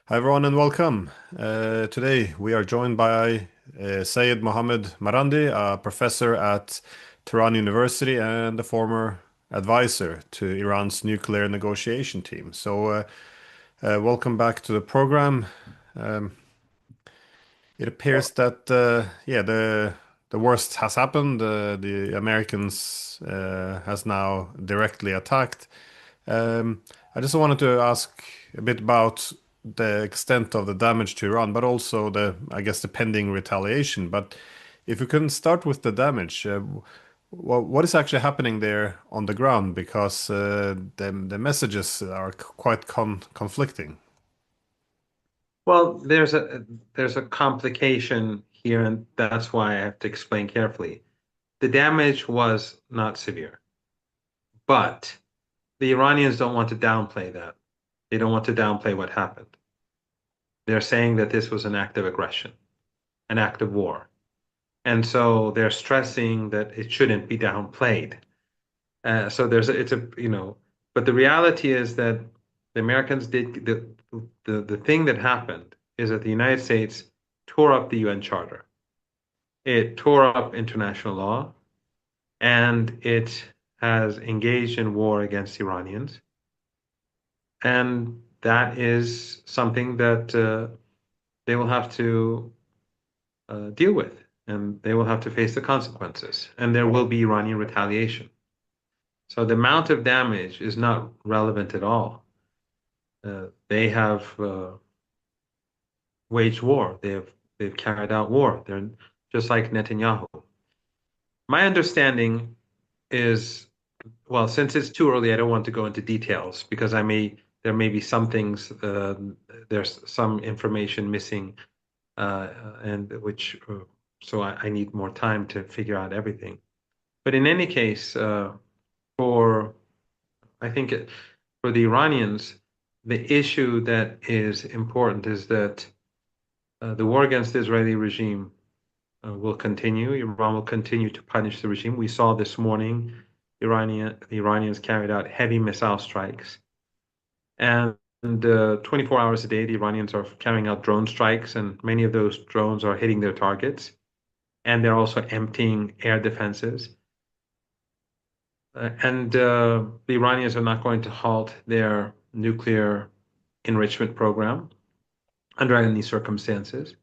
Hi everyone and welcome. Today we are joined by Seyed Mohammed Marandi, a professor at Tehran University and a former advisor to Iran's nuclear negotiation team. Welcome back to the program. Um, it appears that the worst has happened. The Americans has now directly attacked. I just wanted to ask a bit about the extent of the damage to Iran, but also I guess, the pending retaliation. But if we can start with the damage, what is actually happening there on the ground? Because the messages are quite conflicting. Well, there's a complication here, and that's why I have to explain carefully. The damage was not severe, but the Iranians don't want to downplay that. They don't want to downplay what happened. They're saying that this was an act of aggression, an act of war. And so they're stressing that it shouldn't be downplayed. So but the reality is that the Americans did the thing that happened is that the United States tore up the UN Charter. It tore up international law, and it has engaged in war against Iranians. And that is something that they will have to deal with, and they will have to face the consequences. And there will be Iranian retaliation. So the amount of damage is not relevant at all. They have waged war. They've carried out war. They're just like Netanyahu. My understanding is, well, since it's too early, I don't want to go into details because there may be some things, there's some information missing, and which so I need more time to figure out everything. But in any case, for I think for the Iranians, the issue that is important is that the war against the Israeli regime will continue. Iran will continue to punish the regime. We saw this morning the Iranians carried out heavy missile strikes. And 24 hours a day, the Iranians are carrying out drone strikes, and many of those drones are hitting their targets. And they're also emptying air defenses. And the Iranians are not going to halt their nuclear enrichment program under any circumstances.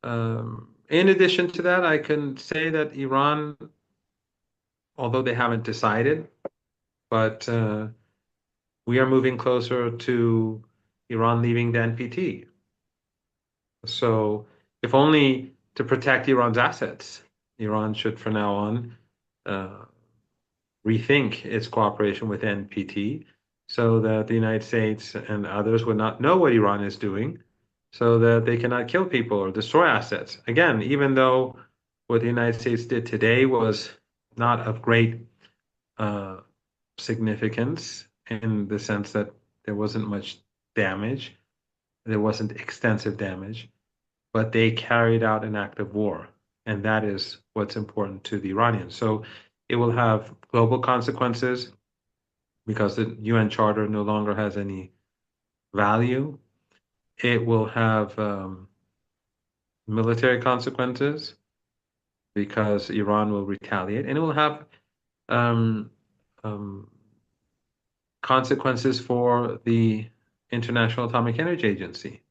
In addition to that, I can say that Iran, although they haven't decided, but we are moving closer to Iran leaving the NPT. So, if only to protect Iran's assets, Iran should, from now on, uh, rethink its cooperation with NPT so that the United States and others would not know what Iran is doing, so that they cannot kill people or destroy assets. Again, even though what the United States did today was not of great uh, significance in the sense that there wasn't much damage, there wasn't extensive damage, but they carried out an act of war. And that is what's important to the Iranians. So it will have global consequences because the UN Charter no longer has any value. It will have military consequences because Iran will retaliate, and it will have um, um, consequences for the International Atomic Energy Agency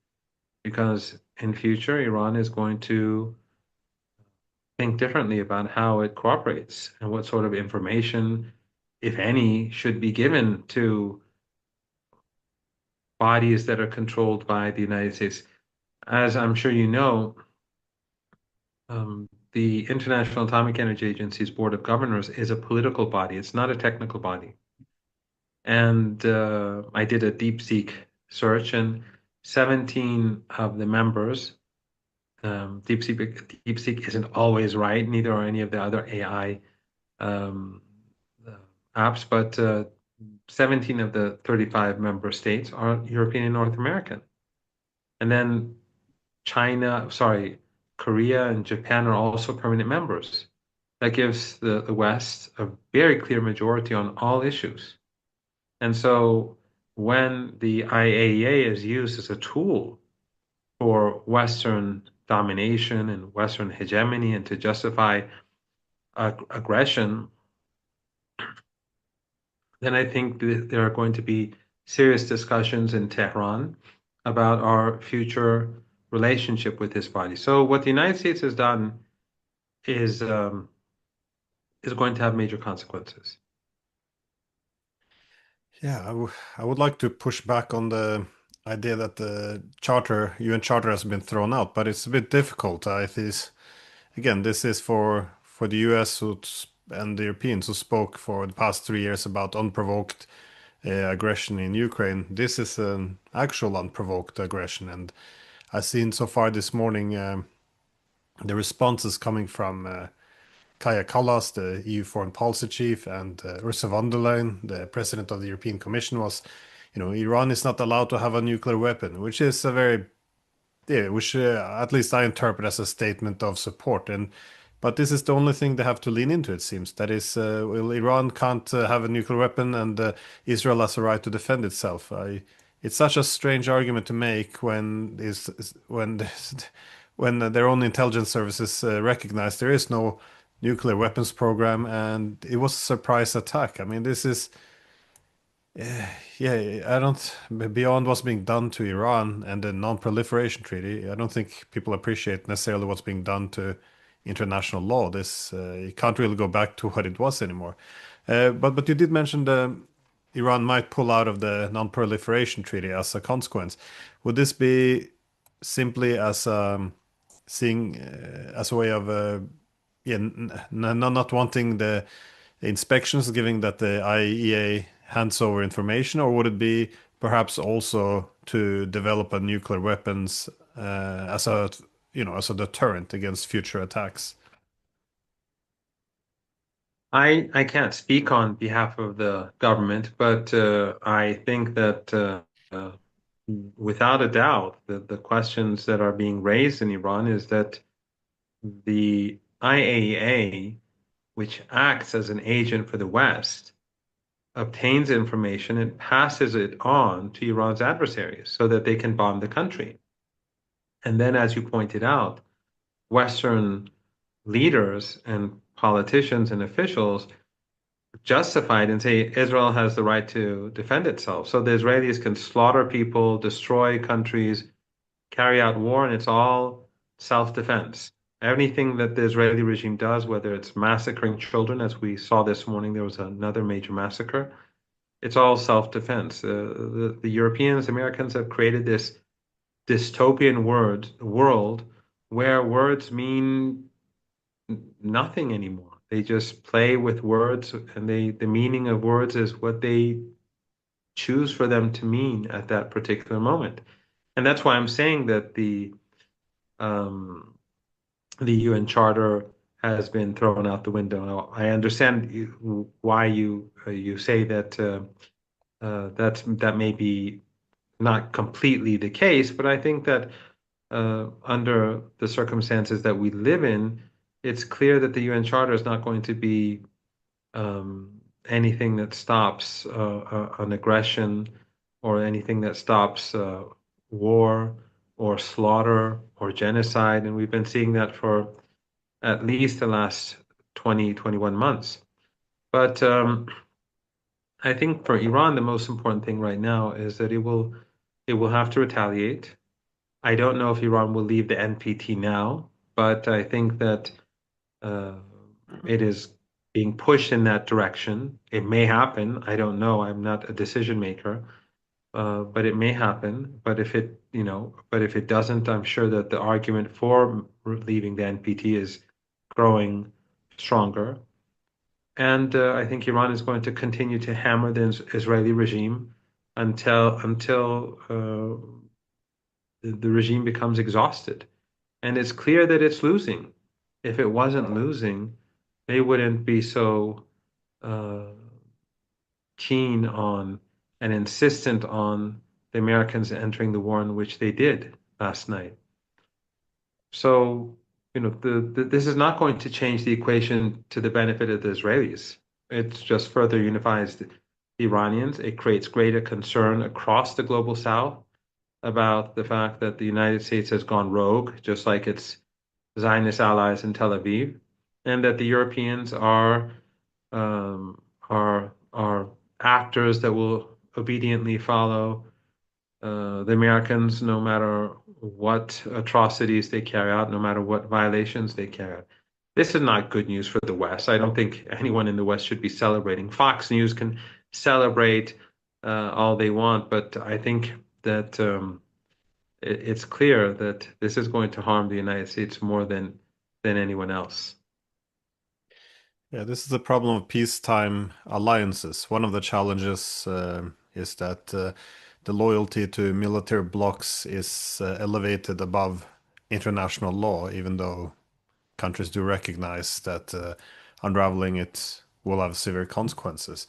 because in future Iran is going to think differently about how it cooperates and what sort of information, if any, should be given to bodies that are controlled by the United States. As I'm sure you know, the International Atomic Energy Agency's Board of Governors is a political body. It's not a technical body. And I did a deep seek search, and 17 of the members, DeepSeek isn't always right, neither are any of the other AI um, uh, apps, but 17 of the 35 member states are European and North American. And then Korea and Japan are also permanent members. That gives the West a very clear majority on all issues. And so when the IAEA is used as a tool for Western domination and Western hegemony and to justify aggression, then I think that there are going to be serious discussions in Tehran about our future relationship with this body. So what the United States has done is um, is going to have major consequences. Yeah, I would like to push back on the idea that the charter, UN charter, has been thrown out, but it's a bit difficult. I think again, this is for the US and the Europeans who spoke for the past 3 years about unprovoked aggression in Ukraine. This is an actual unprovoked aggression, and I've seen so far this morning the responses coming from Kaja Kallas, the EU foreign policy chief, and Ursula von der Leyen, the president of the European Commission, was, Iran is not allowed to have a nuclear weapon, which is a very, yeah, which at least I interpret as a statement of support. But this is the only thing they have to lean into, it seems. That is, well, Iran can't have a nuclear weapon, and Israel has a right to defend itself. It's such a strange argument to make when when their own intelligence services recognize there is no nuclear weapons program, and it was a surprise attack. I mean, this is yeah, I don't, beyond what's being done to Iran and the non-proliferation treaty, I don't think people appreciate necessarily what's being done to international law. This you can't really go back to what it was anymore. But you did mention the Iran might pull out of the non-proliferation treaty as a consequence. Would this be simply as seeing as a way of yeah, not wanting the inspections, given that the IAEA hands over information, or would it be perhaps also to develop a nuclear weapons as a as a deterrent against future attacks? I can't speak on behalf of the government, but I think that without a doubt, the questions that are being raised in Iran is that the IAEA, which acts as an agent for the West, obtains information and passes it on to Iran's adversaries so that they can bomb the country. And then, as you pointed out, Western leaders and politicians and officials justified and say Israel has the right to defend itself. So the Israelis can slaughter people, destroy countries, carry out war, and it's all self-defense. Anything that the Israeli regime does, whether it's massacring children, as we saw this morning, there was another major massacre, it's all self-defense. The Europeans, Americans have created this dystopian world where words mean nothing anymore. They just play with words, and the meaning of words is what they choose for them to mean at that particular moment. And that's why I'm saying that um, the UN Charter has been thrown out the window. Now, I understand why you say that that may be not completely the case, but I think that under the circumstances that we live in, it's clear that the UN Charter is not going to be anything that stops an aggression or anything that stops war or slaughter or genocide. And we've been seeing that for at least the last 20, 21 months. But I think for Iran, the most important thing right now is that it will have to retaliate. I don't know if Iran will leave the NPT now, but I think that uh, it is being pushed in that direction. It may happen. I don't know. I'm not a decision maker, but it may happen. But if it doesn't, I'm sure that the argument for leaving the NPT is growing stronger. And I think Iran is going to continue to hammer the Israeli regime until the regime becomes exhausted. And it's clear that it's losing. If it wasn't losing, they wouldn't be so uh, keen on and insistent on the Americans entering the war in which they did last night. So, this is not going to change the equation to the benefit of the Israelis. It just further unifies the the Iranians. It creates greater concern across the global South about the fact that the United States has gone rogue, just like its Zionist allies in Tel Aviv, and that the Europeans are actors that will obediently follow the Americans, no matter what atrocities they carry out, no matter what violations they carry out. This is not good news for the West. I don't think anyone in the West should be celebrating. Fox News can celebrate all they want, but I think that it's clear that this is going to harm the United States more than anyone else. Yeah, this is the problem of peacetime alliances. One of the challenges is that the loyalty to military blocs is elevated above international law, even though countries do recognize that unraveling it will have severe consequences.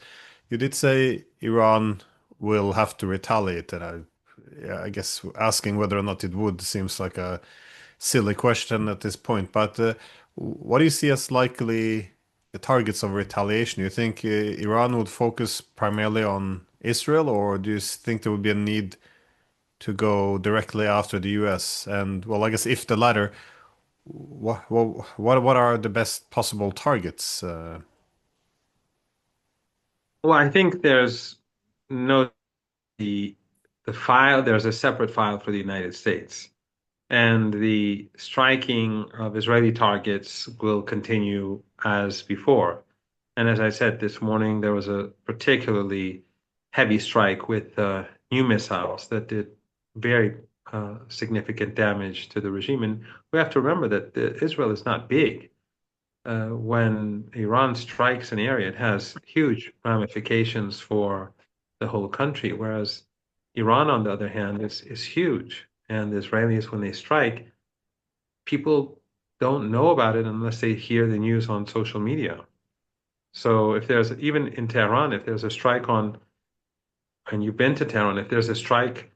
You did say Iran will have to retaliate, and yeah, I guess asking whether or not it would seems like a silly question at this point. But what do you see as likely the targets of retaliation? Do you think Iran would focus primarily on Israel, or do you think there would be a need to go directly after the US? And well, I guess if the latter, what are the best possible targets? Well, I think there's no the the file. There's a separate file for the United States, and the striking of Israeli targets will continue as before. And as I said this morning, there was a particularly heavy strike with new missiles that did very significant damage to the regime. And we have to remember that Israel is not big. When Iran strikes an area, it has huge ramifications for the whole country, whereas Iran, on the other hand, is huge. And the Israelis, when they strike, people don't know about it unless they hear the news on social media. So if there's even in Tehran, if there's a strike on, and you've been to Tehran, if there's a strike,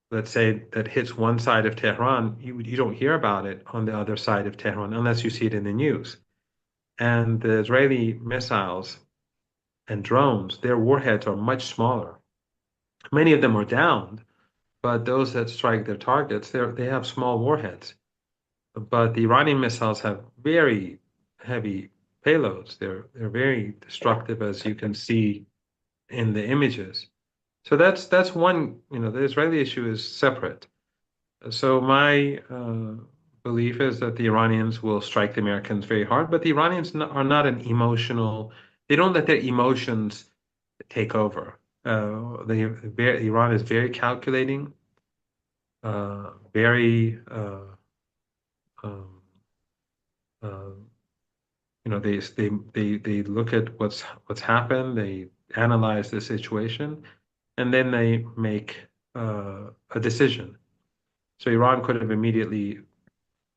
let's say that hits one side of Tehran, you don't hear about it on the other side of Tehran unless you see it in the news. And the Israeli missiles and drones, their warheads are much smaller. Many of them are downed, but those that strike their targets, they have small warheads. But the Iranian missiles have very heavy payloads. They're very destructive, as you can see in the images. So that's one, the Israeli issue is separate. So my belief is that the Iranians will strike the Americans very hard, but the Iranians are not an emotional, they don't let their emotions take over. Iran is very calculating, very, um, uh, they look at what's happened, they analyze the situation, and then they make a decision. So Iran could have immediately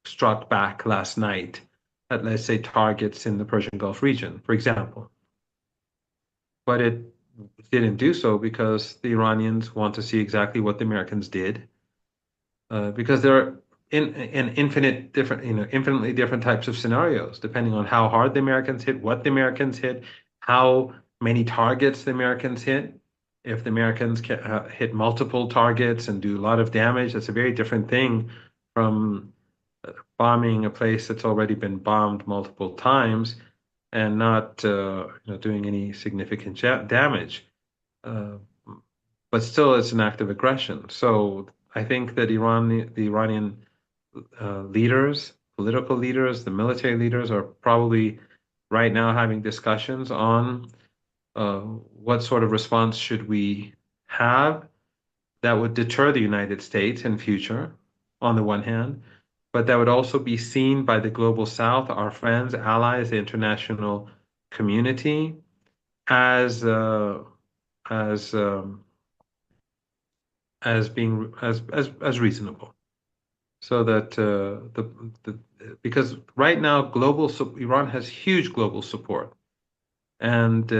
struck back last night at, let's say, targets in the Persian Gulf region, for example. But it didn't do so because the Iranians want to see exactly what the Americans did, because there are in infinite different, infinitely different types of scenarios, depending on how hard the Americans hit, what the Americans hit, how many targets the Americans hit. If the Americans hit multiple targets and do a lot of damage, that's a very different thing from bombing a place that's already been bombed multiple times and not doing any significant damage. Uh, but still, it's an act of aggression. So I think that the Iranian leaders, political leaders, the military leaders are probably right now having discussions on what sort of response should we have that would deter the United States in future, on the one hand, but that would also be seen by the global South, our friends, allies, the international community, as as um, as being as reasonable. So that the because right now Iran has huge global support, and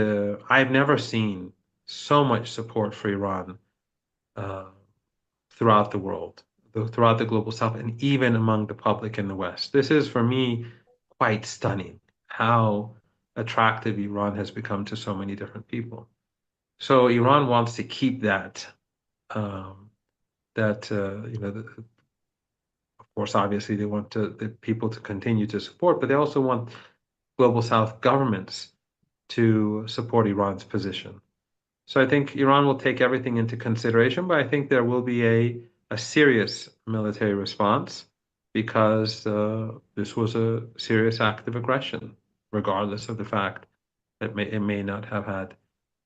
I've never seen so much support for Iran uh, throughout the world, throughout the global South, and even among the public in the West. This is, for me, quite stunning how attractive Iran has become to so many different people. So Iran wants to keep that um, of course, obviously they want the people to continue to support, but they also want global South governments to support Iran's position. So I think Iran will take everything into consideration, but I think there will be a serious military response because this was a serious act of aggression, regardless of the fact that it may not have had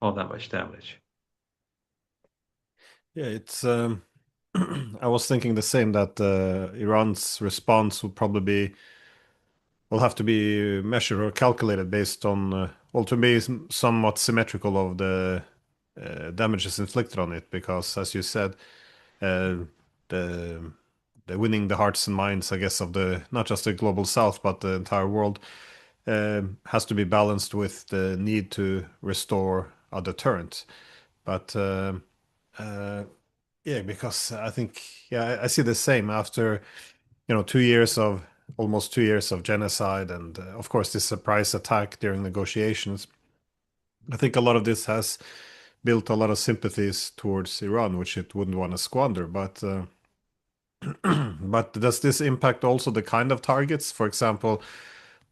all that much damage. Yeah, it's I was thinking the same that Iran's response will have to be measured or calculated based on well to be somewhat symmetrical of the damages inflicted on it because as you said uh, the winning the hearts and minds I guess of the not just the global south but the entire world has to be balanced with the need to restore a deterrent. But uh, yeah, because I think yeah, I see the same after 2 years of almost 2 years of genocide, and of course this surprise attack during negotiations. I think a lot of this has built a lot of sympathies towards Iran, which it wouldn't want to squander. But but does this impact also the kind of targets? For example,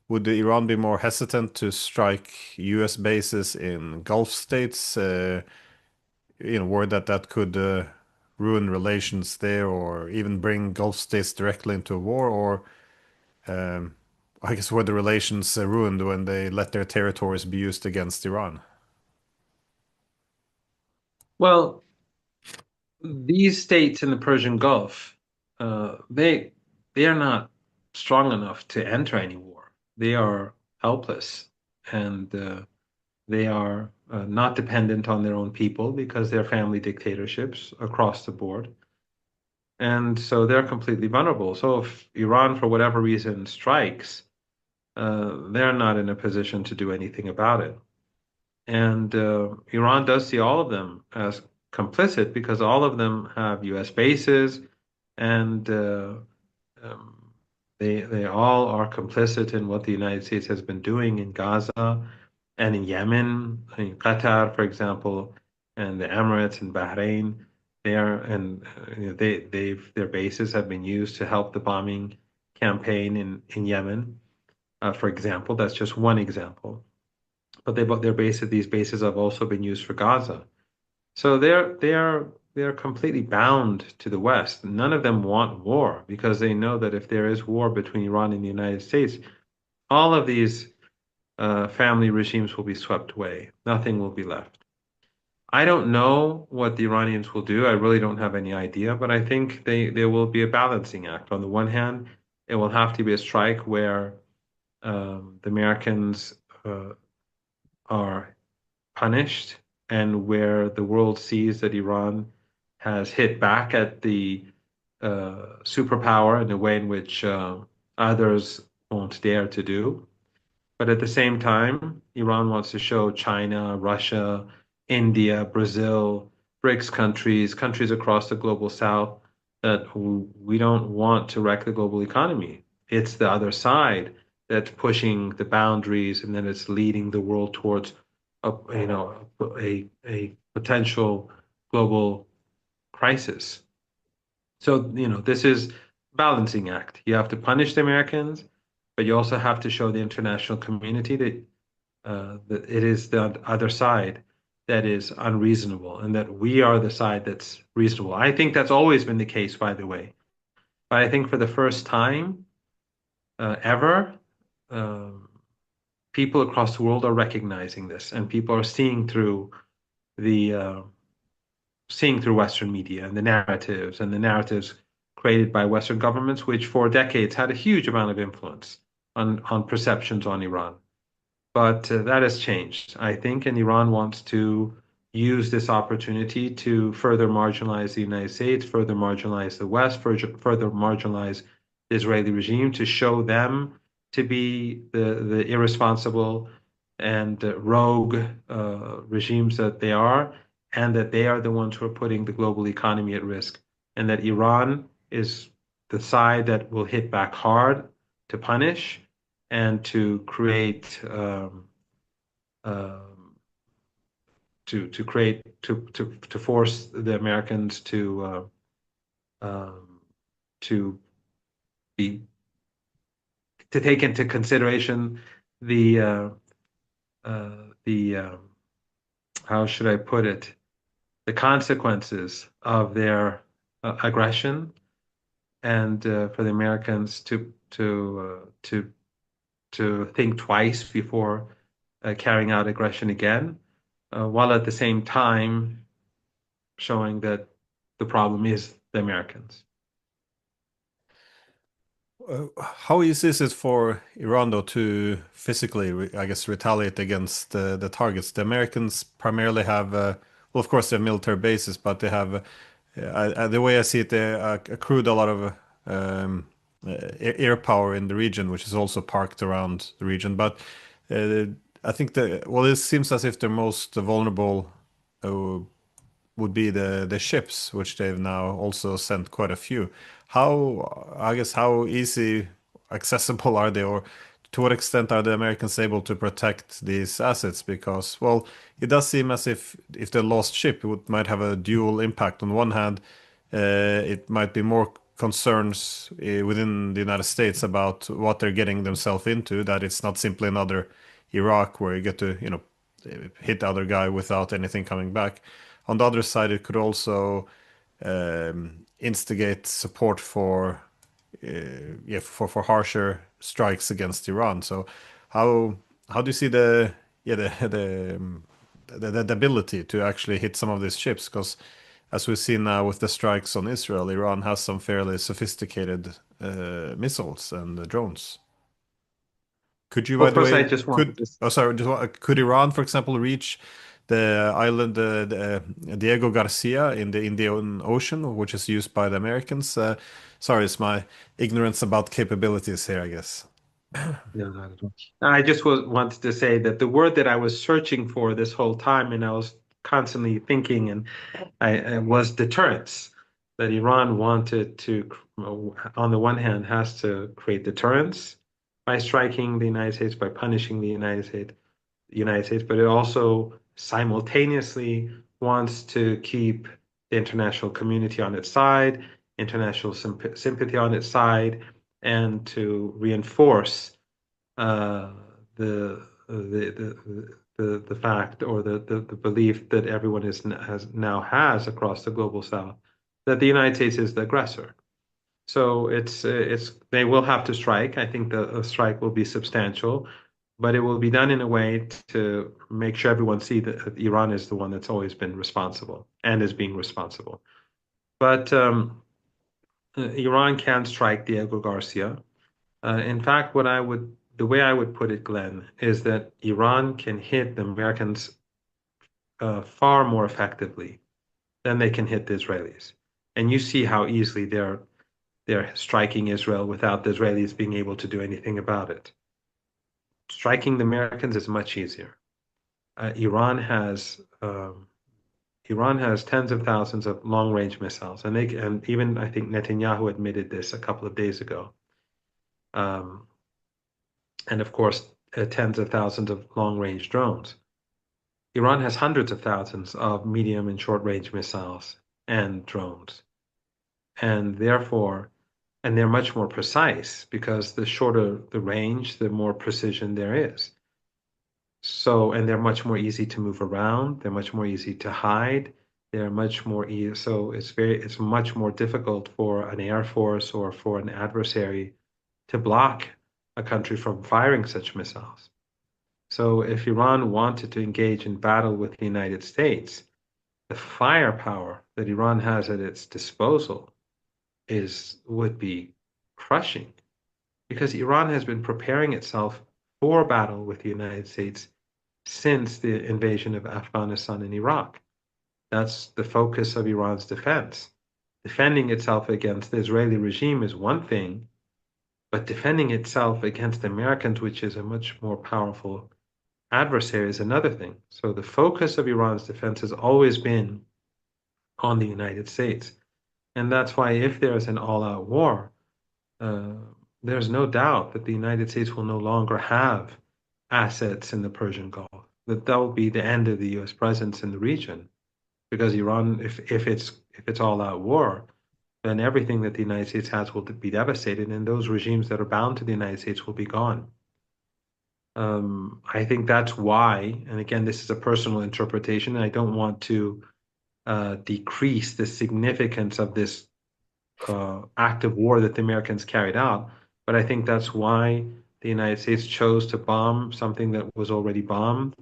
would Iran be more hesitant to strike U.S. bases in Gulf states? Worried that that could ruin relations there, or even bring Gulf states directly into a war, or I guess were the relations ruined when they let their territories be used against Iran? Well, these states in the Persian Gulf, they are not strong enough to enter any war. They are helpless, and they are not dependent on their own people because they're family dictatorships across the board. And so they're completely vulnerable. So if Iran, for whatever reason, strikes, they're not in a position to do anything about it. And Iran does see all of them as complicit because all of them have U.S. bases, and um, they all are complicit in what the United States has been doing in Gaza and in Yemen, in Qatar, for example, and the Emirates and Bahrain. They are and their bases have been used to help the bombing campaign in Yemen, for example. That's just one example. But these bases have also been used for Gaza. So they're completely bound to the West. None of them want war because they know that if there is war between Iran and the United States, all of these family regimes will be swept away. Nothing will be left. I don't know what the Iranians will do. I really don't have any idea, but I think there will be a balancing act. On the one hand, it will have to be a strike where the Americans are punished and where the world sees that Iran has hit back at the superpower in a way in which others won't dare to do. But at the same time, Iran wants to show China, Russia, India, Brazil, BRICS countries, countries across the global south that we don't want to wreck the global economy. It's the other side that's pushing the boundaries and then it's leading the world towards a potential global crisis. So, this is balancing act. You have to punish the Americans, but you also have to show the international community that it is the other side that is unreasonable and that we are the side that's reasonable. I think that's always been the case, by the way. But I think for the first time ever, um, people across the world are recognizing this, and people are the seeing through Western media and the narratives created by Western governments, which for decades had a huge amount of influence on perceptions on Iran. But that has changed, I think, and Iran wants to use this opportunity to further marginalize the United States, further marginalize the West, further marginalize the Israeli regime, to show them to be the irresponsible and rogue regimes that they are, and that they are the ones who are putting the global economy at risk, and that Iran is the side that will hit back hard to punish and to create um, to force the Americans um, to be to take into consideration the the how should I put it, the consequences of their aggression, and for the Americans to think twice before carrying out aggression again, while at the same time showing that the problem is the Americans. How easy is it for Iran, though, to physically, I guess, retaliate against the targets? The Americans primarily have, well, of course, they have military bases, but they have, the way I see it, they accrued a lot of air power in the region, which is also parked around the region. But uh, I think well, it seems as if they're most vulnerable uh, would be the ships, which they've now also sent quite a few. I guess, how easy accessible are they, or to what extent are the Americans able to protect these assets? Because, well, it does seem as if the lost ship might have a dual impact. On one hand, it might be more concerns within the United States about what they're getting themselves into, that it's not simply another Iraq where you get to, hit the other guy without anything coming back. On the other side, it could also instigate support for for harsher strikes against Iran. So how do you see the ability to actually hit some of these ships? Because as we've seen now with the strikes on Israel, Iran has some fairly sophisticated missiles and drones. Could you, by Well, the first, I way, just wanted to. could Iran, for example, reach the island Diego Garcia in the Indian Ocean, which is used by the Americans? Sorry, it's my ignorance about capabilities here, I guess. No, not at all. I just wanted to say that the word that I was searching for this whole time, and I was constantly thinking, and I was deterrence. That Iran wanted to, on the one hand, has to create deterrence by striking the United States, by punishing the United States, but it also simultaneously wants to keep the international community on its side, international sympathy on its side, and to reinforce uh, the, the fact, or the belief that everyone has across the global South, that the United States is the aggressor. So it's they will have to strike. I think the strike will be substantial, but it will be done in a way to make sure everyone see that Iran is the one that's always been responsible and is being responsible. But Iran can strike Diego Garcia. In fact, the way I would put it, Glenn, is that Iran can hit the Americans far more effectively than they can hit the Israelis. And you see how easily they're striking Israel without the Israelis being able to do anything about it. Striking the Americans is much easier. Uh, Iran has um, Iran has tens of thousands of long-range missiles, and even I think Netanyahu admitted this a couple of days ago. Um, and of course, tens of thousands of long-range drones. Iran has hundreds of thousands of medium and short-range missiles and drones, and therefore, and they're much more precise because the shorter the range, the more precision there is. So, and they're much more easy to move around. They're much more easy to hide. They're much more easy. So it's much more difficult for an air force or for an adversary to block a country from firing such missiles. So if Iran wanted to engage in battle with the United States, the firepower that Iran has at its disposal would be crushing, because Iran has been preparing itself for battle with the United States since the invasion of Afghanistan and Iraq. That's the focus of Iran's defense. Defending itself against the Israeli regime is one thing, but defending itself against the Americans, which is a much more powerful adversary, is another thing. So the focus of Iran's defense has always been on the United States. And that's why if there is an all-out war, uh, there's no doubt that the United States will no longer have assets in the Persian Gulf. that will be the end of the U.S. presence in the region because Iran, if it's all out war, then everything that the United States has will be devastated, and those regimes that are bound to the United States will be gone. I think that's why, and again, this is a personal interpretation. I don't want to decrease the significance of this act of war that the Americans carried out, but I think that's why the United States chose to bomb something that was already bombed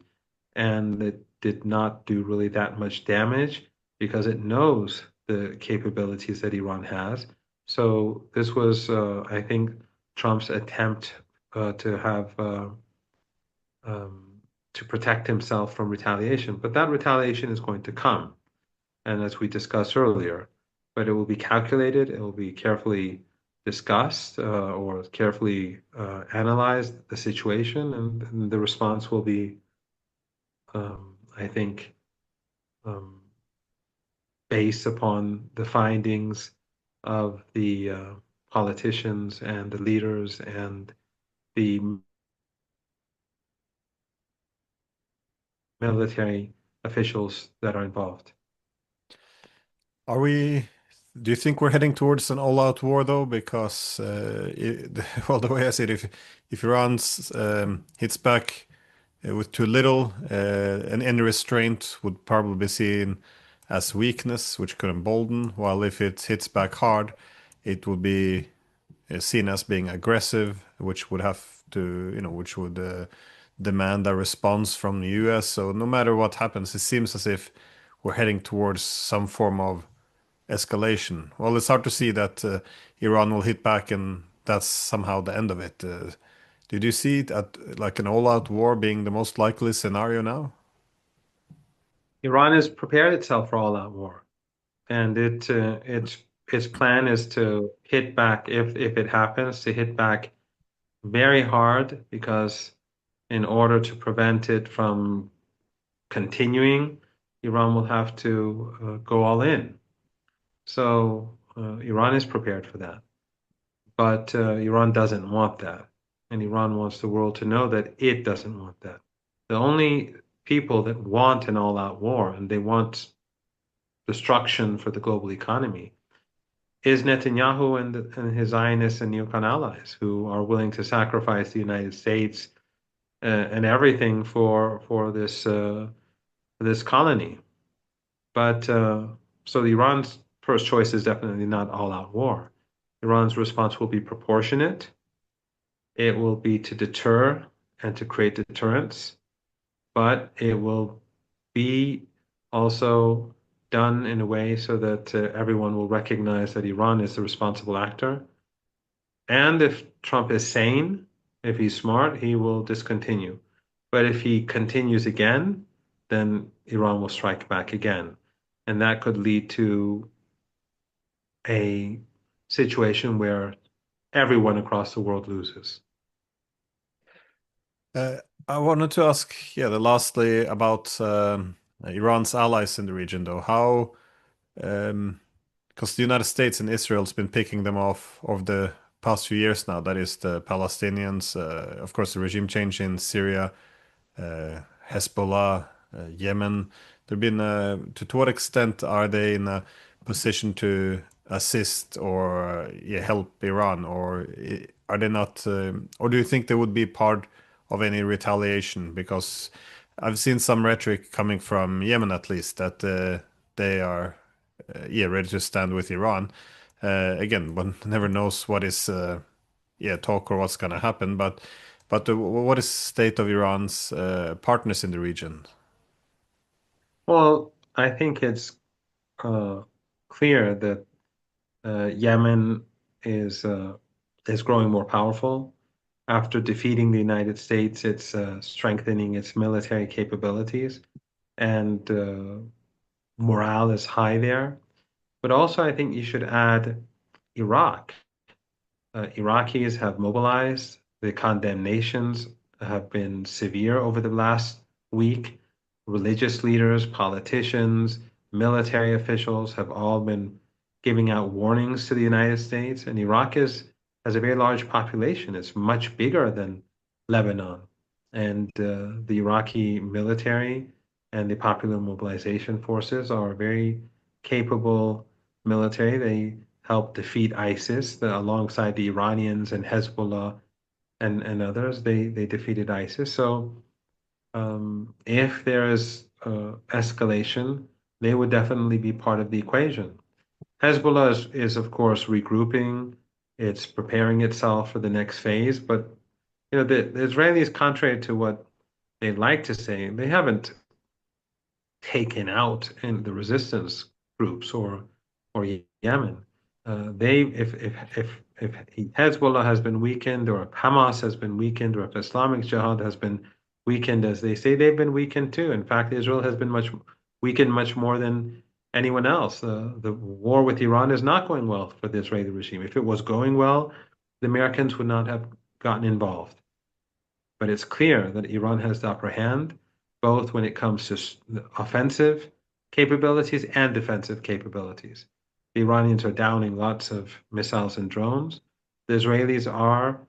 and that did not do really that much damage because it knows the capabilities that Iran has. So this was, I think, Trump's attempt to have to protect himself from retaliation. But that retaliation is going to come, and as we discussed earlier, but it will be calculated, it will be carefully discussed or carefully analyzed the situation, and the response will be, I think, um, based upon the findings of the politicians and the leaders and the military officials that are involved. Are we? Do you think we're heading towards an all-out war though? Because well, the way I see it, if Iran hits back with too little, and any restraint would probably be seen as weakness, which could embolden. While if it hits back hard, it would be seen as being aggressive, which would have to, which would demand a response from the US. So no matter what happens, it seems as if we're heading towards some form of escalation. Well, it's hard to see that Iran will hit back and that's somehow the end of it. Did you see it at like an all-out war being the most likely scenario now? Iran has prepared itself for all-out war, and its plan is to hit back if it happens to hit back very hard because in order to prevent it from continuing, Iran will have to go all in. So Iran is prepared for that. But Iran doesn't want that. And Iran wants the world to know that it doesn't want that. The only people that want an all-out war and they want destruction for the global economy is Netanyahu and his Zionist and neocon allies who are willing to sacrifice the United States and everything for this colony. But so Iran's first choice is definitely not all-out war. Iran's response will be proportionate. It will be to deter and to create deterrence, but it will be also done in a way so that everyone will recognize that Iran is the responsible actor. And if Trump is sane, if he's smart, he will discontinue. But if he continues again, then Iran will strike back again. And that could lead to a situation where everyone across the world loses. Uh, I wanted to ask, yeah, lastly about Iran's allies in the region, though. How, because the United States and Israel's been picking them off over the past few years now. That is the Palestinians, of course, the regime change in Syria, Hezbollah, Yemen. There've been, to what extent are they in a position to assist or yeah, help Iran, or are they not, or do you think they would be part of any retaliation? Because I've seen some rhetoric coming from Yemen, at least, that they are, yeah, ready to stand with Iran. Again, one never knows what is, yeah, talk or what's going to happen, but what is the state of Iran's partners in the region? Well, I think it's uh, clear that Yemen is uh, is growing more powerful. After defeating the United States, it's strengthening its military capabilities, and morale is high there. But also, I think you should add Iraq. Iraqis have mobilized. The condemnations have been severe over the last week. Religious leaders, politicians, military officials have all been giving out warnings to the United States. And has a very large population. It's much bigger than Lebanon. And the Iraqi military and the Popular Mobilization Forces are very capable military. They helped defeat ISIS alongside the Iranians and Hezbollah and others. They defeated ISIS. So if there is escalation, they would definitely be part of the equation. Hezbollah is, of course, regrouping. It's preparing itself for the next phase. But the Israelis, contrary to what they like to say, they haven't taken out in the resistance groups or Yemen. They if Hezbollah has been weakened, or if Hamas has been weakened, or if Islamic Jihad has been weakened, as they say, they've been weakened too. In fact, Israel has been much weakened much more than anyone else. The war with Iran is not going well for the Israeli regime. If it was going well, the Americans would not have gotten involved. But it's clear that Iran has the upper hand, both when it comes to offensive capabilities and defensive capabilities. The Iranians are downing lots of missiles and drones. The Israelis are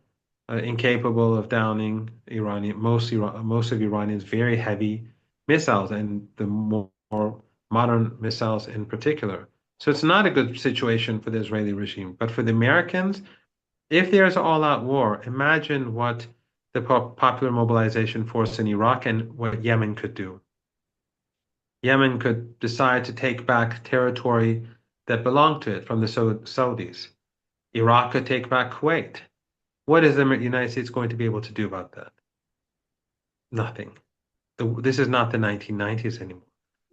incapable of downing most of Iranians' very heavy missiles and the more modern missiles in particular. So it's not a good situation for the Israeli regime. But for the Americans, if there's all-out war, imagine what the Popular Mobilization Force in Iraq and what Yemen could do. Yemen could decide to take back territory that belonged to it from the Saudis. Iraq could take back Kuwait. What is the United States going to be able to do about that? Nothing. This is not the 1990s anymore.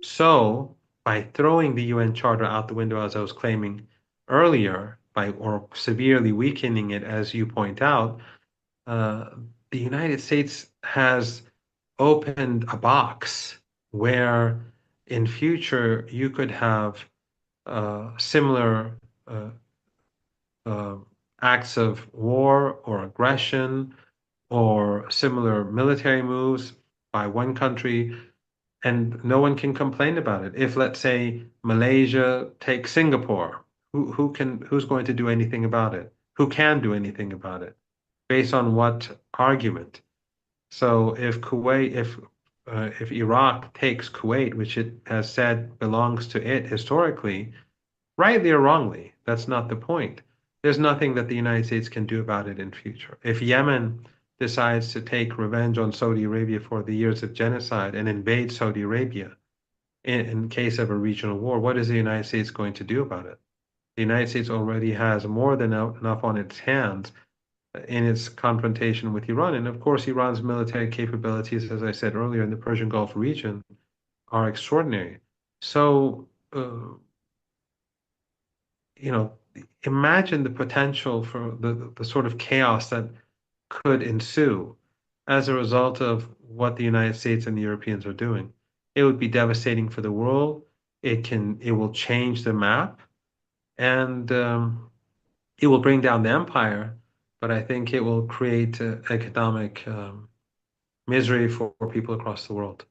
So, by throwing the UN Charter out the window, as I was claiming earlier, or severely weakening it, as you point out, uh, the United States has opened a box where in future you could have similar uh, uh, acts of war or aggression or similar military moves by one country, and no one can complain about it. If, let's say, Malaysia takes Singapore, who's going to do anything about it? Who can do anything about it? Based on what argument? So if Iraq takes Kuwait, which it has said belongs to it historically, rightly or wrongly, that's not the point. There's nothing that the United States can do about it in future. If Yemen decides to take revenge on Saudi Arabia for the years of genocide and invade Saudi Arabia in case of a regional war, what is the United States going to do about it? The United States already has more than enough on its hands in its confrontation with Iran. And of course, Iran's military capabilities, as I said earlier, in the Persian Gulf region are extraordinary. So, you know, imagine the potential for the sort of chaos that could ensue as a result of what the United States and the Europeans are doing. It would be devastating for the world. It will change the map, and it will bring down the empire, but I think it will create economic misery for people across the world.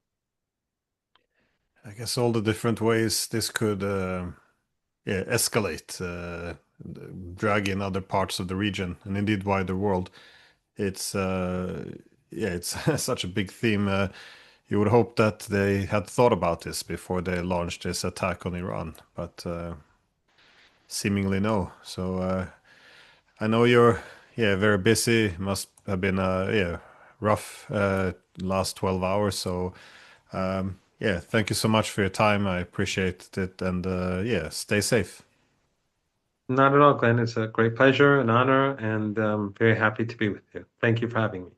I guess all the different ways this could yeah, escalate, drag in other parts of the region and indeed wider world. It's yeah, it's such a big theme. You would hope that they had thought about this before they launched this attack on Iran, but seemingly no. So I know you're yeah very busy. Must have been yeah rough last 12 hours. So yeah, thank you so much for your time. I appreciate it, and yeah, stay safe. Not at all, Glenn. It's a great pleasure, an honor, and very happy to be with you. Thank you for having me.